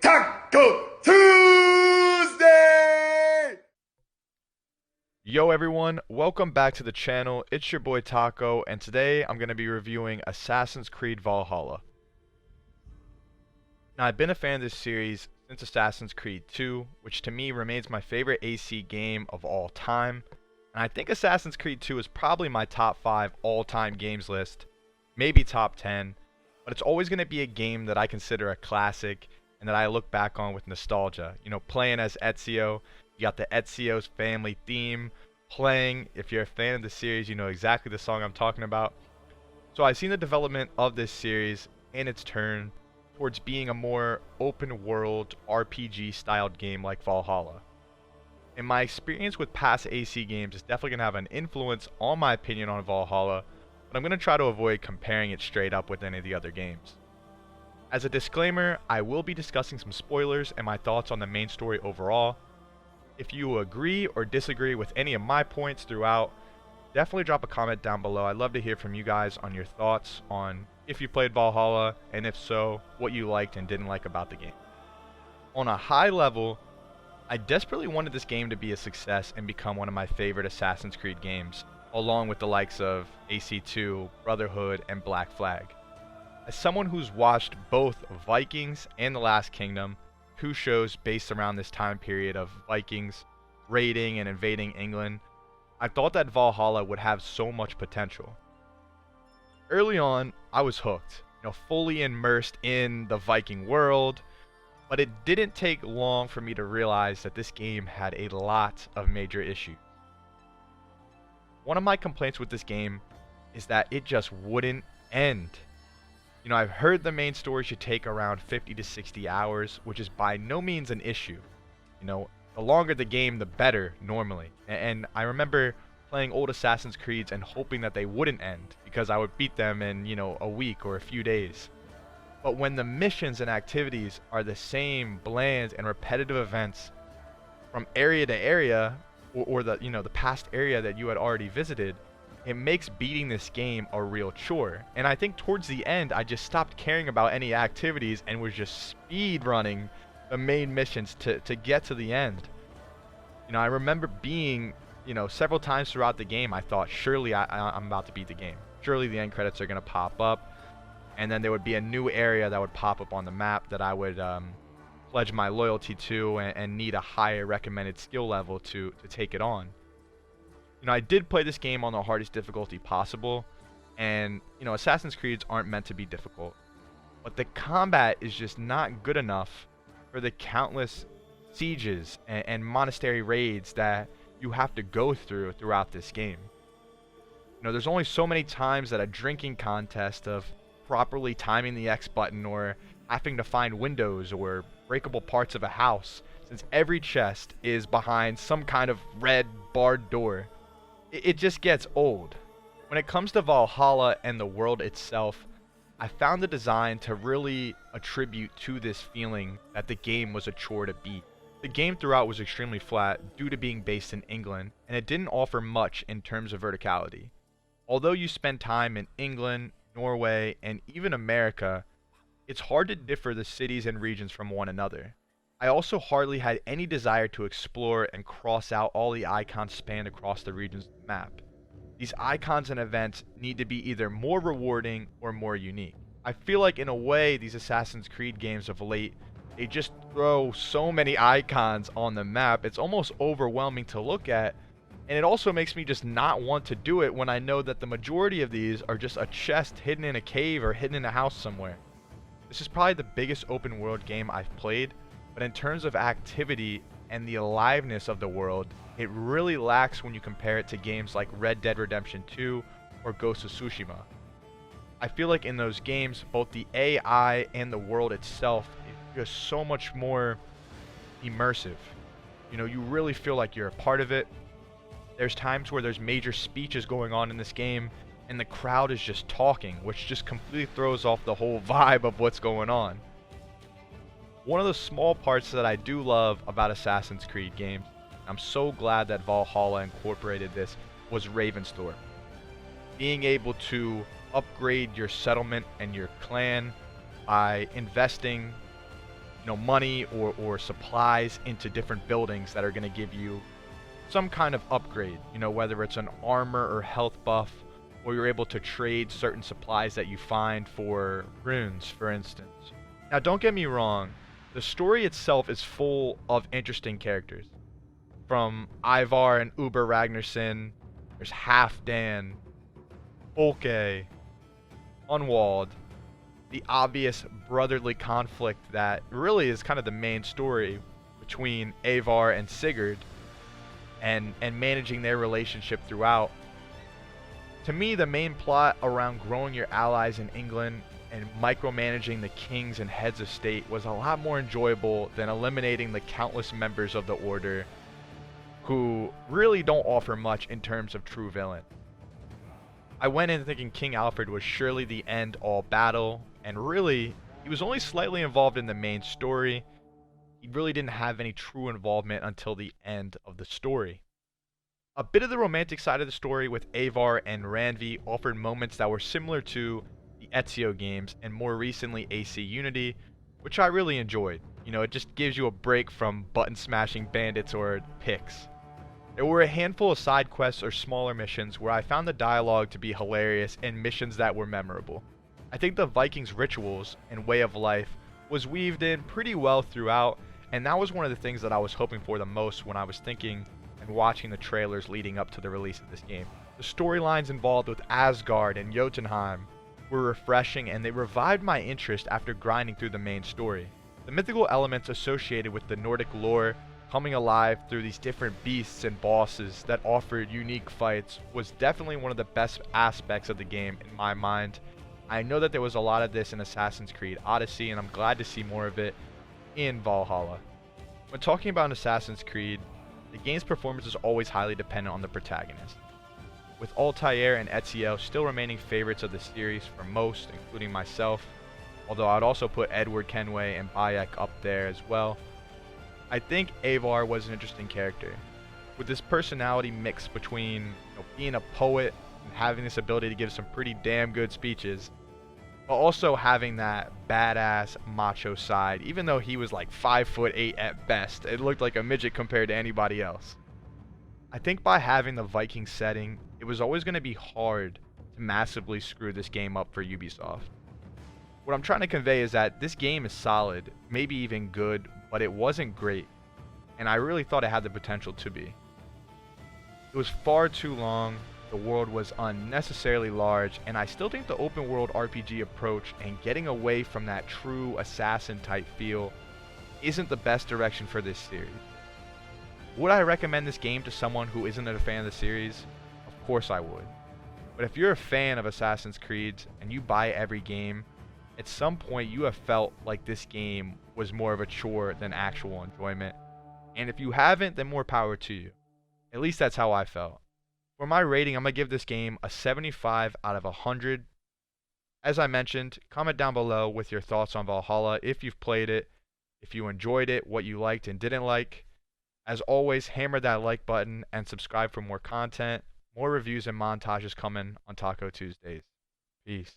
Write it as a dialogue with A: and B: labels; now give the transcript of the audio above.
A: Taco Tuesday!
B: Yo everyone, welcome back to the channel. It's your boy Taco, and today I'm going to be reviewing Assassin's Creed Valhalla. Now, I've been a fan of this series since Assassin's Creed 2, which to me remains my favorite AC game of all time. And I think Assassin's Creed 2 is probably my top 5 all-time games list, maybe top 10, but it's always going to be a game that I consider a classic and that I look back on with nostalgia. You know, playing as Ezio, you got the Ezio's family theme playing. If you're a fan of the series, you know exactly the song I'm talking about. So I've seen the development of this series and its turn towards being a more open world RPG styled game like Valhalla. And my experience with past AC games is definitely going to have an influence on my opinion on Valhalla, but I'm going to try to avoid comparing it straight up with any of the other games. As a disclaimer, I will be discussing some spoilers and my thoughts on the main story overall. If you agree or disagree with any of my points throughout, definitely drop a comment down below. I'd love to hear from you guys on your thoughts on if you played Valhalla, and if so, what you liked and didn't like about the game. On a high level, I desperately wanted this game to be a success and become one of my favorite Assassin's Creed games, along with the likes of AC2, Brotherhood, and Black Flag. As someone who's watched both Vikings and The Last Kingdom, two shows based around this time period of Vikings raiding and invading England, I thought that Valhalla would have so much potential. Early on, I was hooked, fully immersed in the Viking world, but it didn't take long for me to realize that this game had a lot of major issues. One of my complaints with this game is that it just wouldn't end. I've heard the main story should take around 50 to 60 hours, which is by no means an issue. The longer the game, the better, normally. And I remember playing old Assassin's Creeds and hoping that they wouldn't end, because I would beat them in, a week or a few days. But when the missions and activities are the same bland and repetitive events from area to area, or the, the past area that you had already visited, it makes beating this game a real chore. And I think towards the end, I just stopped caring about any activities and was just speed running the main missions to get to the end. I remember being, several times throughout the game, I thought, surely I'm about to beat the game. Surely the end credits are going to pop up. And then there would be a new area that would pop up on the map that I would pledge my loyalty to and need a higher recommended skill level to take it on. I did play this game on the hardest difficulty possible, and, Assassin's Creeds aren't meant to be difficult. But the combat is just not good enough for the countless sieges and monastery raids that you have to go throughout this game. There's only so many times that a drinking contest of properly timing the X button or having to find windows or breakable parts of a house, since every chest is behind some kind of red barred door. It just gets old. When it comes to Valhalla and the world itself, I found the design to really attribute to this feeling that the game was a chore to beat. The game throughout was extremely flat due to being based in England, and it didn't offer much in terms of verticality. Although you spend time in England, Norway, and even America, it's hard to differ the cities and regions from one another. I also hardly had any desire to explore and cross out all the icons spanned across the regions of the map. These icons and events need to be either more rewarding or more unique. I feel like in a way these Assassin's Creed games of late, they just throw so many icons on the map, it's almost overwhelming to look at, and it also makes me just not want to do it when I know that the majority of these are just a chest hidden in a cave or hidden in a house somewhere. This is probably the biggest open world game I've played, but in terms of activity and the aliveness of the world, it really lacks when you compare it to games like Red Dead Redemption 2 or Ghost of Tsushima. I feel like in those games, both the AI and the world itself is just so much more immersive. You really feel like you're a part of it. There's times where there's major speeches going on in this game, and the crowd is just talking, which just completely throws off the whole vibe of what's going on. One of the small parts that I do love about Assassin's Creed games, I'm so glad that Valhalla incorporated this, was Ravensthorpe. Being able to upgrade your settlement and your clan by investing money or supplies into different buildings that are going to give you some kind of upgrade, whether it's an armor or health buff, or you're able to trade certain supplies that you find for runes, for instance. Now, don't get me wrong, the story itself is full of interesting characters. From Ivar and Uber Ragnarsson, there's Halfdan, Folke, Unwald, the obvious brotherly conflict that really is kind of the main story between Avar and Sigurd, and managing their relationship throughout. To me, the main plot around growing your allies in England and micromanaging the kings and heads of state was a lot more enjoyable than eliminating the countless members of the Order who really don't offer much in terms of true villain. I went in thinking King Alfred was surely the end-all battle, and really, he was only slightly involved in the main story. He really didn't have any true involvement until the end of the story. A bit of the romantic side of the story with Avar and Randvi offered moments that were similar to the Ezio games and more recently AC Unity, which I really enjoyed. It just gives you a break from button-smashing bandits or picks. There were a handful of side quests or smaller missions where I found the dialogue to be hilarious and missions that were memorable. I think the Vikings' rituals and way of life was weaved in pretty well throughout, and that was one of the things that I was hoping for the most when I was thinking and watching the trailers leading up to the release of this game. The storylines involved with Asgard and Jotunheim were refreshing, and they revived my interest after grinding through the main story. The mythical elements associated with the Nordic lore coming alive through these different beasts and bosses that offered unique fights was definitely one of the best aspects of the game in my mind. I know that there was a lot of this in Assassin's Creed Odyssey, and I'm glad to see more of it in Valhalla. When talking about Assassin's Creed, the game's performance is always highly dependent on the protagonist. With Altair and Ezio still remaining favorites of the series for most, including myself, although I'd also put Edward Kenway and Bayek up there as well, I think Avar was an interesting character. With this personality mix between being a poet and having this ability to give some pretty damn good speeches, but also having that badass macho side, even though he was like 5'8" at best. It looked like a midget compared to anybody else. I think by having the Viking setting, it was always going to be hard to massively screw this game up for Ubisoft. What I'm trying to convey is that this game is solid, maybe even good, but it wasn't great, and I really thought it had the potential to be. It was far too long, the world was unnecessarily large, and I still think the open world RPG approach and getting away from that true assassin type feel isn't the best direction for this series. Would I recommend this game to someone who isn't a fan of the series? Of course I would. But if you're a fan of Assassin's Creed and you buy every game, at some point you have felt like this game was more of a chore than actual enjoyment. And if you haven't, then more power to you. At least that's how I felt. For my rating, I'm going to give this game a 75 out of 100. As I mentioned, comment down below with your thoughts on Valhalla, if you've played it, if you enjoyed it, what you liked and didn't like. As always, hammer that like button and subscribe for more content. More reviews and montages coming on Taco Tuesdays. Peace.